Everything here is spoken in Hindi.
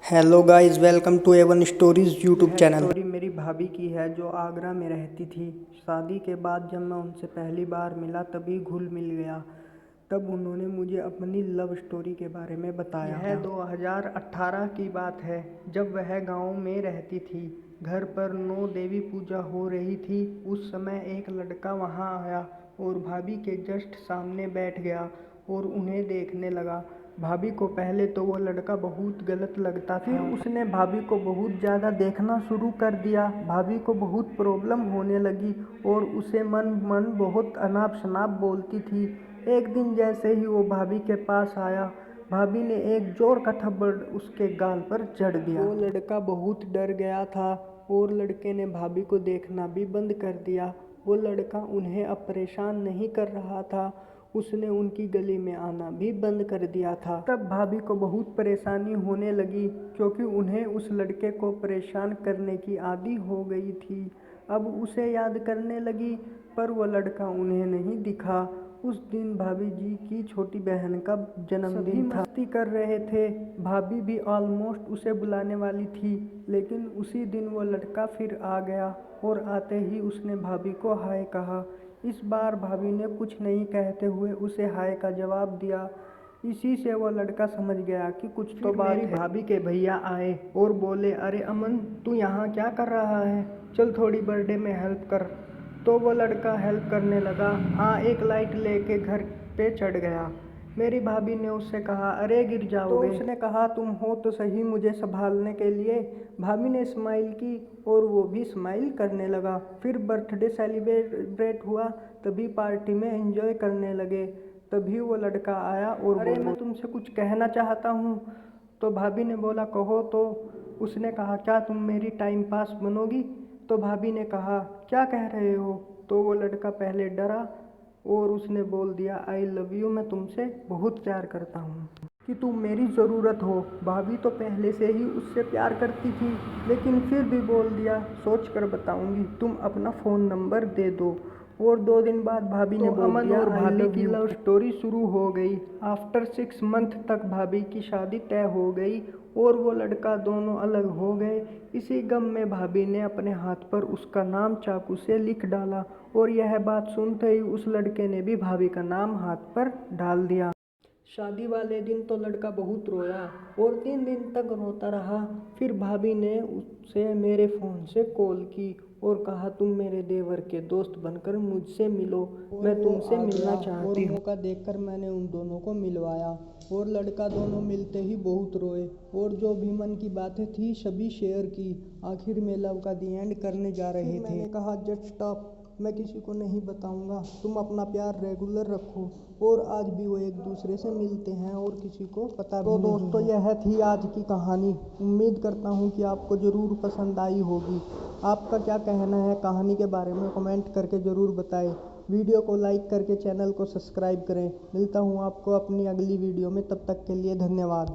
Hello guys, welcome to Avon stories YouTube channel. Story मेरी भाभी की है जो आगरा में रहती थी। शादी के बाद जब मैं उनसे पहली बार मिला तभी घुल मिल गया। तब उन्होंने मुझे अपनी लव स्टोरी के बारे में बताया। यह 2018 की बात है जब वह गांव में रहती थी। घर पर 9 देवी पूजा हो रही थी। उस समय एक लड़का वहां आया और भाभी के जस्ट सामने बैठ गया और उन्हें देखने लगा। भाभी को पहले तो वो लड़का बहुत गलत लगता था। फिर उसने भाभी को बहुत ज़्यादा देखना शुरू कर दिया। भाभी को बहुत प्रॉब्लम होने लगी और उसे मन मन बहुत अनाप शनाप बोलती थी। एक दिन जैसे ही वो भाभी के पास आया, भाभी ने एक जोर का थप्पड़ उसके गाल पर जड़ दिया। वो लड़का बहुत डर गया था और लड़के ने भाभी को देखना भी बंद कर दिया। वो लड़का उन्हें अब परेशान नहीं कर रहा था, उसने उनकी गली में आना भी बंद कर दिया था। तब भाभी को बहुत परेशानी होने लगी क्योंकि उन्हें उस लड़के को परेशान करने की आदी हो गई थी। अब उसे याद करने लगी पर वो लड़का उन्हें नहीं दिखा। उस दिन भाभी जी की छोटी बहन का जन्मदिन था। मस्ती कर रहे थे। भाभी भी ऑलमोस्ट उसे बुलाने वाली थी, लेकिन उसी दिन वो लड़का फिर आ गया और आते ही उसने भाभी को हाय कहा। इस बार भाभी ने कुछ नहीं कहते हुए उसे हाय का जवाब दिया। इसी से वो लड़का समझ गया कि कुछ तो बात है। भाभी के भैया आए और बोले, अरे अमन, तू यहाँ क्या कर रहा है? चल थोड़ी बर्थडे में हेल्प कर। तो वो लड़का हेल्प करने लगा। हाँ, एक लाइट लेके घर पे चढ़ गया। मेरी भाभी ने उससे कहा, अरे गिर जाओगे। तो उसने कहा, तुम हो तो सही मुझे संभालने के लिए। भाभी ने स्माइल की और वो भी स्माइल करने लगा। फिर बर्थडे सेलिब्रेट हुआ, तभी पार्टी में एंजॉय करने लगे। तभी वो लड़का आया और अरे मैं तुमसे कुछ कहना चाहता हूँ। तो भाभी ने बोला, कहो। तो उसने कहा, क्या तुम मेरी टाइम पास बनोगी? तो भाभी ने कहा, क्या कह रहे हो? तो वो लड़का पहले डरा और उसने बोल दिया, आई लव यू, मैं तुमसे बहुत प्यार करता हूँ कि तुम मेरी ज़रूरत हो। भाभी तो पहले से ही उससे प्यार करती थी, लेकिन फिर भी बोल दिया, सोच कर बताऊंगी, तुम अपना फ़ोन नंबर दे दो। और 2 दिन बाद भाभी ने बोल दिया, और भाभी की लव स्टोरी शुरू हो गई। आफ्टर 6 मंथ तक भाभी की शादी तय हो गई और वो लड़का दोनों अलग हो गए। इसी गम में भाभी ने अपने हाथ पर उसका नाम चाकू से लिख डाला और यह बात सुनते ही उस लड़के ने भी भाभी का नाम हाथ पर डाल दिया। शादी वाले दिन तो लड़का बहुत रोया और 3 दिन तक रोता रहा। फिर भाभी ने उससे मेरे फ़ोन से कॉल की और कहा, तुम मेरे देवर के दोस्त बनकर मुझसे मिलो, मैं तुमसे मिलना चाहती हूँ। मौका देखकर मैंने उन दोनों को मिलवाया और लड़का दोनों मिलते ही बहुत रोए और जो भी मन की बातें थी सभी शेयर की। आखिर में लव का दी एंड करने जा रहे थे। मैंने कहा, जस्ट स्टॉप, मैं किसी को नहीं बताऊंगा, तुम अपना प्यार रेगुलर रखो। और आज भी वो एक दूसरे से मिलते हैं और किसी को पता भी नहीं। तो दोस्तों, यह थी आज की कहानी। उम्मीद करता हूँ कि आपको ज़रूर पसंद आई होगी। आपका क्या कहना है कहानी के बारे में कमेंट करके ज़रूर बताएं। वीडियो को लाइक करके चैनल को सब्सक्राइब करें। मिलता हूँ आपको अपनी अगली वीडियो में, तब तक के लिए धन्यवाद।